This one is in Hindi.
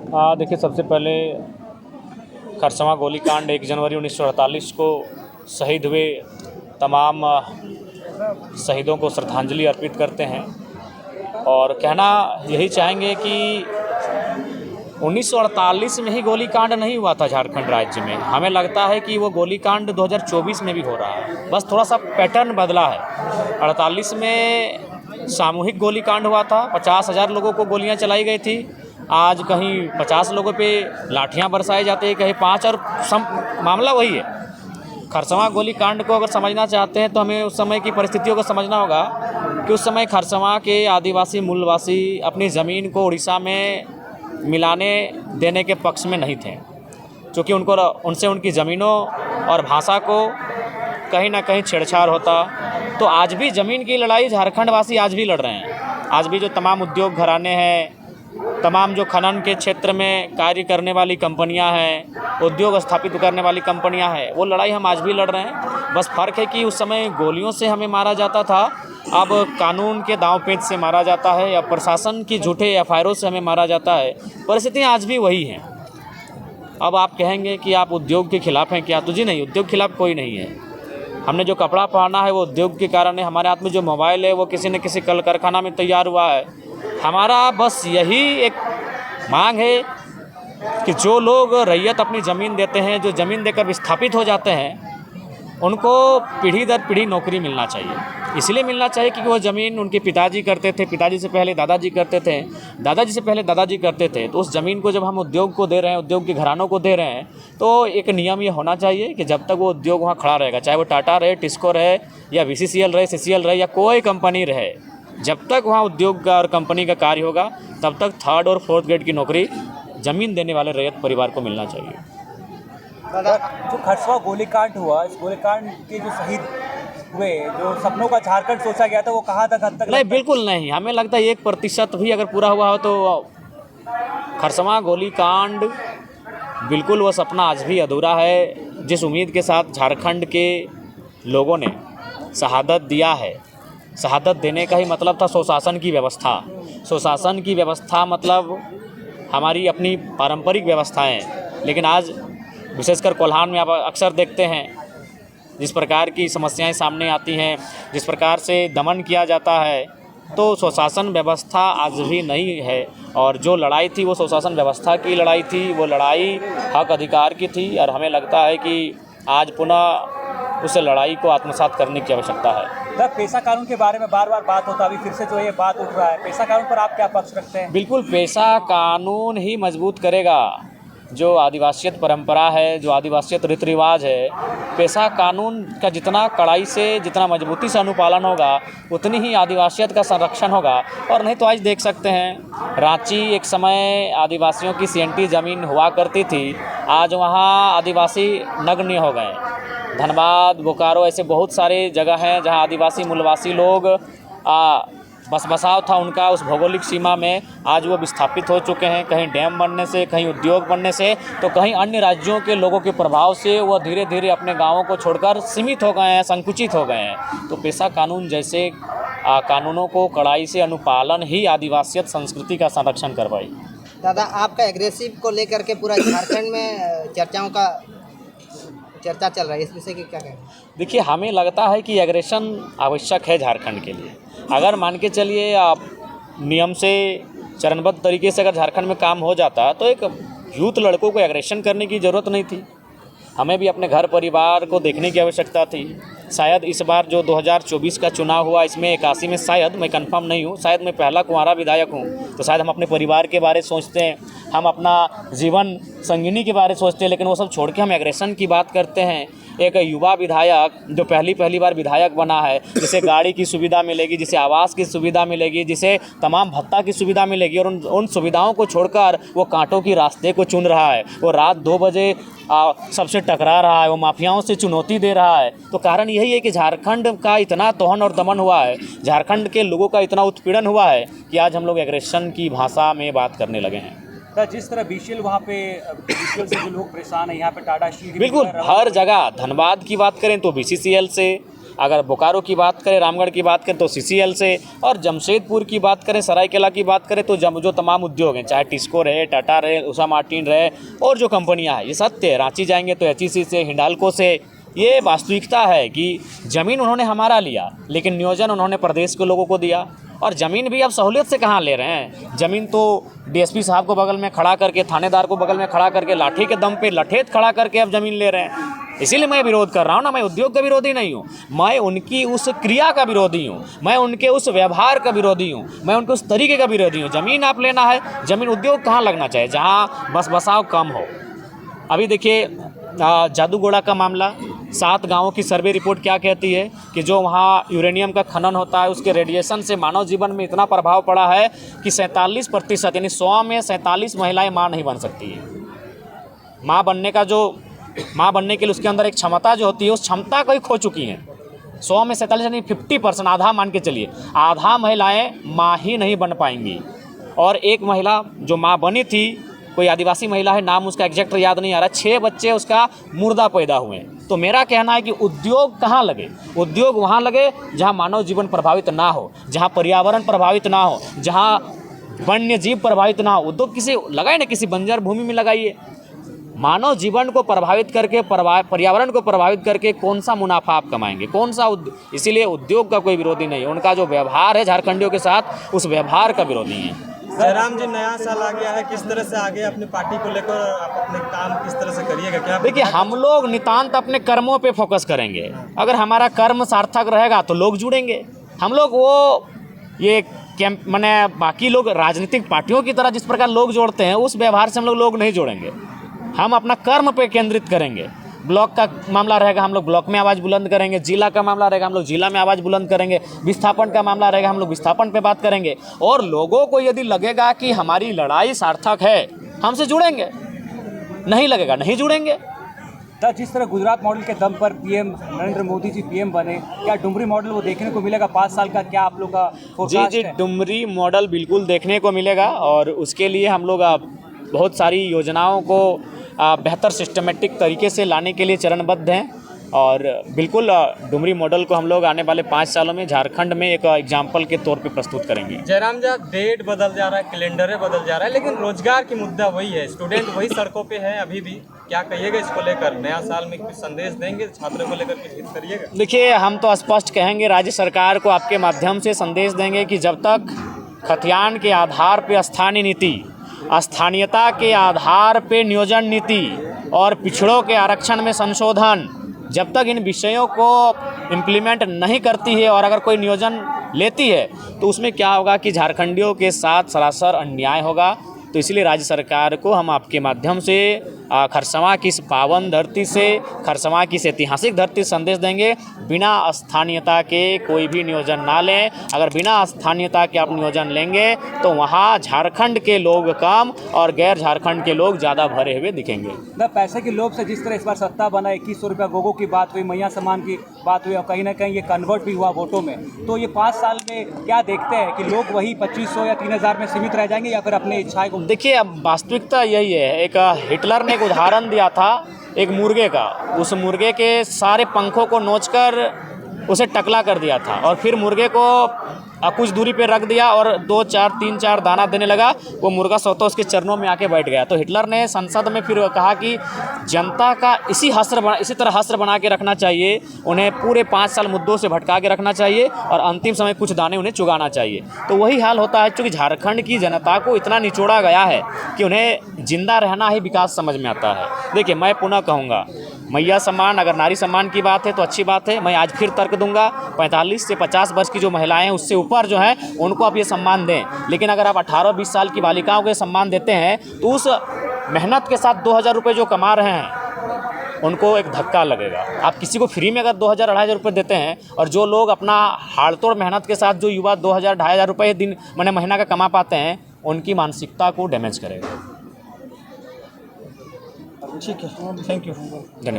देखिए, सबसे पहले खरसवां गोलीकांड 1 जनवरी 1948 को शहीद हुए तमाम शहीदों को श्रद्धांजलि अर्पित करते हैं और कहना यही चाहेंगे कि 1948 में ही गोलीकांड नहीं हुआ था झारखंड राज्य में। हमें लगता है कि वो गोलीकांड 2024 में भी हो रहा है, बस थोड़ा सा पैटर्न बदला है। 48 में सामूहिक गोलीकांड हुआ था, 50,000 लोगों को गोलियां चलाई गई थी। आज कहीं 50 लोगों पे लाठियां बरसाई जाती है, कहीं 5, और मामला वही है। खरसवां गोलीकांड को अगर समझना चाहते हैं तो हमें उस समय की परिस्थितियों को समझना होगा कि उस समय खरसवां के आदिवासी मूलवासी अपनी ज़मीन को उड़ीसा में मिलाने देने के पक्ष में नहीं थे, क्योंकि उनसे उनकी ज़मीनों और भाषा को कहीं ना कहीं छेड़छाड़ होता। तो आज भी ज़मीन की लड़ाई झारखंड वासी आज भी लड़ रहे हैं। आज भी जो तमाम उद्योग घराने हैं, तमाम जो खनन के क्षेत्र में कार्य करने वाली कंपनियां हैं, उद्योग स्थापित करने वाली कंपनियां हैं, वो लड़ाई हम आज भी लड़ रहे हैं। बस फ़र्क है कि उस समय गोलियों से हमें मारा जाता था, अब कानून के दांव पेच से मारा जाता है, या प्रशासन की झूठे एफआईआरों से हमें मारा जाता है। परिस्थितियाँ आज भी वही हैं। अब आप कहेंगे कि आप उद्योग के खिलाफ़ हैं क्या? तो जी नहीं, उद्योग के खिलाफ़ कोई नहीं है। हमने जो कपड़ा पहना है वो उद्योग के कारण है। हमारे हाथ में जो मोबाइल है वो किसी न किसी कल कारखाना में तैयार हुआ है। हमारा बस यही एक मांग है कि जो लोग रैयत अपनी ज़मीन देते हैं, जो ज़मीन देकर विस्थापित हो जाते हैं, उनको पीढ़ी दर पीढ़ी नौकरी मिलना चाहिए। इसलिए मिलना चाहिए क्योंकि वो ज़मीन उनके पिताजी करते थे, पिताजी से पहले दादाजी करते थे, दादाजी से पहले दादाजी करते थे। तो उस ज़मीन को जब हम उद्योग को दे रहे हैं, उद्योग के घरानों को दे रहे हैं, तो एक नियम ये होना चाहिए कि जब तक वो उद्योग वहाँ खड़ा रहेगा, चाहे वो टाटा रहे, टिस्को रहे, या BCCL रहे, CCL रहे, या कोई कंपनी रहे, जब तक वहाँ उद्योग का और कंपनी का कार्य होगा, तब तक 3rd और 4th ग्रेड की नौकरी ज़मीन देने वाले रैयत परिवार को मिलना चाहिए। दादा, जो खरसवां गोलीकांड हुआ, इस गोलीकांड के जो शहीद हुए, जो सपनों का झारखंड सोचा गया था, वो कहाँ तक हद तक? नहीं, बिल्कुल नहीं। हमें लगता है 1% भी अगर पूरा हुआ हो तो खरसवां गोलीकांड बिल्कुल वो सपना आज भी अधूरा है। जिस उम्मीद के साथ झारखंड के लोगों ने शहादत दिया है, शहादत देने का ही मतलब था स्वशासन की व्यवस्था। स्वशासन की व्यवस्था मतलब हमारी अपनी पारंपरिक व्यवस्थाएं। लेकिन आज विशेषकर कोल्हान में आप अक्सर देखते हैं जिस प्रकार की समस्याएं सामने आती हैं, जिस प्रकार से दमन किया जाता है, तो स्वशासन व्यवस्था आज भी नहीं है। और जो लड़ाई थी वो स्वशासन व्यवस्था की लड़ाई थी, वो लड़ाई हक अधिकार की थी। और हमें लगता है कि आज पुनः उस लड़ाई को आत्मसात करने की आवश्यकता है। पेशा कानून के बारे में बार बार बात होता है, अभी फिर से जो ये बात उठ रहा है, पेशा कानून पर आप क्या पक्ष रखते हैं? बिल्कुल, पेशा कानून ही मजबूत करेगा जो आदिवासियत परंपरा है, जो आदिवासियत रीति रिवाज है। पेशा कानून का जितना कड़ाई से, जितना मजबूती से अनुपालन होगा, उतनी ही आदिवासियत का संरक्षण होगा। और नहीं तो आज देख सकते हैं, रांची एक समय आदिवासियों की CNT ज़मीन हुआ करती थी, आज वहाँ आदिवासी नग्न हो गए। धनबाद, बोकारो, ऐसे बहुत सारे जगह हैं जहाँ आदिवासी मूलवासी लोग बस बसाव था उनका उस भौगोलिक सीमा में, आज वो विस्थापित हो चुके हैं। कहीं डैम बनने से, कहीं उद्योग बनने से, तो कहीं अन्य राज्यों के लोगों के प्रभाव से वो धीरे धीरे अपने गांवों को छोड़कर सीमित हो गए हैं, संकुचित हो गए हैं। तो पेशा कानून जैसे कानूनों को कड़ाई से अनुपालन ही आदिवासियत संस्कृति का संरक्षण करवाई। दादा, आपका एग्रेसिव को लेकर के पूरा झारखंड में चर्चा चल रहा है, इस विषय की क्या कहें? देखिए, हमें लगता है कि एग्रेशन आवश्यक है झारखंड के लिए। अगर मान के चलिए आप नियम से चरणबद्ध तरीके से अगर झारखंड में काम हो जाता तो एक यूथ लड़कों को एग्रेशन करने की ज़रूरत नहीं थी। हमें भी अपने घर परिवार को देखने की आवश्यकता थी। शायद इस बार जो 2024 का चुनाव हुआ, इसमें 81 में, शायद, मैं कंफर्म नहीं हूँ, शायद मैं पहला कुंवारा विधायक हूँ, तो शायद हम अपने परिवार के बारे सोचते हैं, हम अपना जीवन संगिनी के बारे सोचते हैं, लेकिन वो सब छोड़ के हम एग्रेशन की बात करते हैं। एक युवा विधायक जो पहली बार विधायक बना है, जिसे गाड़ी की सुविधा मिलेगी, जिसे आवास की सुविधा मिलेगी, जिसे तमाम भत्ता की सुविधा मिलेगी, और उन सुविधाओं को छोड़कर वो कांटों की रास्ते को चुन रहा है। वो रात 2 बजे सबसे टकरा रहा है, वो माफियाओं से चुनौती दे रहा है। तो कारण यही है कि झारखंड का इतना तोहन और दमन हुआ है, झारखंड के लोगों का इतना उत्पीड़न हुआ है कि आज हम लोग एग्रेशन की भाषा में बात करने लगे हैं। जिस तरह BCL वहाँ पे BCL से जो लोग परेशान हैं, यहाँ पे टाटा स्टील, बिल्कुल हर जगह, धनबाद की बात करें तो BCCL से, अगर बोकारो की बात करें, रामगढ़ की बात करें तो CCL से, और जमशेदपुर की बात करें, सरायकेला की बात करें तो जो तमाम उद्योग हैं, चाहे टिस्को रहे, टाटा रहे, उषा मार्टिन रहे और जो कंपनियां हैं, ये सत्य है। रांची जाएंगे तो HEC से, हिंडाल्को से। ये वास्तविकता है कि ज़मीन उन्होंने हमारा लिया, लेकिन नियोजन उन्होंने प्रदेश के लोगों को दिया। और ज़मीन भी अब सहूलियत से कहाँ ले रहे हैं, ज़मीन तो DSP साहब को बगल में खड़ा करके, थानेदार को बगल में खड़ा करके, लाठी के दम पे लठेत खड़ा करके अब ज़मीन ले रहे हैं। इसीलिए मैं विरोध कर रहा हूँ ना, मैं उद्योग का विरोधी नहीं हूँ, मैं उनकी उस क्रिया का विरोधी हूँ, मैं उनके उस व्यवहार का विरोधी हूँ, मैं उनके उस तरीके का विरोधी हूँ। ज़मीन आप लेना है, ज़मीन उद्योग कहाँ लगना चाहिए, जहाँ बस बसाव कम हो। अभी देखिए जादूगोड़ा का मामला, 7 गांवों की सर्वे रिपोर्ट क्या कहती है कि जो वहाँ यूरेनियम का खनन होता है, उसके रेडिएशन से मानव जीवन में इतना प्रभाव पड़ा है कि 47% यानी 100 में 47 महिलाएं माँ नहीं बन सकती है। माँ बनने के लिए उसके अंदर एक क्षमता जो होती है, उस क्षमता को ही खो चुकी हैं। 100 में 47 यानी 50%, आधा मान के चलिए, आधा महिलाएँ माँ ही नहीं बन पाएंगी। और एक महिला जो माँ बनी थी, कोई आदिवासी महिला है, नाम उसका एग्जैक्ट याद नहीं आ रहा, 6 बच्चे उसका मुर्दा पैदा हुए। तो मेरा कहना है कि उद्योग कहाँ लगे, उद्योग वहाँ लगे जहाँ मानव जीवन प्रभावित ना हो, जहाँ पर्यावरण प्रभावित ना हो, जहाँ वन्य जीव प्रभावित ना हो। उद्योग किसी लगाए ना, किसी बंजर भूमि में लगाइए। मानव जीवन को प्रभावित करके, पर्यावरण को प्रभावित करके कौन सा मुनाफा आप कमाएंगे, कौन सा इसीलिए उद्योग का कोई विरोधी नहीं है, उनका जो व्यवहार है झारखंडियों के साथ, उस व्यवहार का विरोधी है। जयराम जी, नया साल आ गया है, किस तरह से आगे अपनी पार्टी को लेकर आप अपने काम किस तरह से करिएगा, क्या? देखिए, हम लोग नितांत अपने कर्मों पे फोकस करेंगे। अगर हमारा कर्म सार्थक रहेगा तो लोग जुड़ेंगे। हम लोग वो ये कैंप माने बाकी लोग राजनीतिक पार्टियों की तरह जिस प्रकार लोग जोड़ते हैं, उस व्यवहार से हम लोग नहीं जोड़ेंगे। हम अपना कर्म पे केंद्रित करेंगे। ब्लॉक का मामला रहेगा, हम लोग ब्लॉक में आवाज़ बुलंद करेंगे। जिला का मामला रहेगा, हम लोग जिला में आवाज़ बुलंद करेंगे। विस्थापन का मामला रहेगा, हम लोग विस्थापन पे बात करेंगे। और लोगों को यदि लगेगा कि हमारी लड़ाई सार्थक है, हमसे जुड़ेंगे, नहीं लगेगा नहीं जुड़ेंगे। तो जिस तरह गुजरात मॉडल के दम पर PM नरेंद्र मोदी जी PM बने, क्या डुमरी मॉडल वो देखने को मिलेगा 5 साल का? क्या आप लोग का फोरकास्ट है? डुमरी मॉडल बिल्कुल देखने को मिलेगा, और उसके लिए हम लोग बहुत सारी योजनाओं को बेहतर सिस्टमेटिक तरीके से लाने के लिए चरणबद्ध हैं। और बिल्कुल डुमरी मॉडल को हम लोग आने वाले 5 सालों में झारखंड में एक एग्जाम्पल के तौर पे प्रस्तुत करेंगे। जयराम जी, डेट बदल जा रहा है, कैलेंडर बदल जा रहा है, लेकिन रोजगार की मुद्दा वही है, स्टूडेंट वही सड़कों पे है अभी भी। क्या कहिएगा इसको लेकर? नया साल में कुछ संदेश देंगे छात्रों को लेकर, कुछ हित करिएगा? देखिए, हम तो स्पष्ट कहेंगे, राज्य सरकार को आपके माध्यम से संदेश देंगे कि जब तक खतियान के आधार पर स्थानीय नीति, स्थानीयता के आधार पे नियोजन नीति और पिछड़ों के आरक्षण में संशोधन, जब तक इन विषयों को इम्प्लीमेंट नहीं करती है और अगर कोई नियोजन लेती है, तो उसमें क्या होगा कि झारखंडियों के साथ सरासर अन्याय होगा। तो इसलिए राज्य सरकार को हम आपके माध्यम से खरसवां की इस पावन धरती से, खरसवां की इस ऐतिहासिक धरती से संदेश देंगे, बिना स्थानीयता के कोई भी नियोजन ना लें। अगर बिना स्थानीयता के आप नियोजन लेंगे तो वहाँ झारखंड के लोग कम और गैर झारखंड के लोग ज़्यादा भरे हुए दिखेंगे। न पैसे के लोभ से जिस तरह इस बार सत्ता बना, 2100 रुपया गोगो की बात हुई, मैया सम्मान की बात हुई, और कहीं ना कहीं ये कन्वर्ट भी हुआ वोटों में। तो ये 5 साल में क्या देखते हैं कि लोग वही 2500 या 3000 में सीमित रह जाएंगे या फिर अपनी इच्छाएं को? देखिए, अब वास्तविकता यही है। एक हिटलर ने एक उदाहरण दिया था एक मुर्गे का, उस मुर्गे के सारे पंखों को नोचकर उसे टकला कर दिया था और फिर मुर्गे को कुछ दूरी पे रख दिया और 2 4 3 4 दाना देने लगा। वो मुर्गा स्वतः उसके चरणों में आके बैठ गया। तो हिटलर ने संसद में फिर कहा कि जनता का इसी तरह हस्र बना के रखना चाहिए, उन्हें पूरे 5 साल मुद्दों से भटका के रखना चाहिए और अंतिम समय कुछ दाने उन्हें चुगाना चाहिए। तो वही हाल होता है, क्योंकि झारखंड की जनता को इतना निचोड़ा गया है कि उन्हें जिंदा रहना ही विकास समझ में आता है। देखिए, मैं पुनः कहूँगा, मैया सम्मान, अगर नारी सम्मान की बात है तो अच्छी बात है। मैं आज फिर तर्क दूंगा, 45 से 50 वर्ष की जो महिलाएं हैं उससे ऊपर जो है उनको आप ये सम्मान दें। लेकिन अगर आप 18-20 साल की बालिकाओं को सम्मान देते हैं तो उस मेहनत के साथ 2000 रुपये जो कमा रहे हैं उनको एक धक्का लगेगा। आप किसी को फ्री में अगर 2000-2500 रुपये देते हैं और जो लोग अपना हाड़तोड़ मेहनत के साथ जो युवा 2000-2500 रुपये दिन महीना का कमा पाते हैं, उनकी मानसिकता को डैमेज करेगा। ठीक है, थैंक यू। धन्यवाद।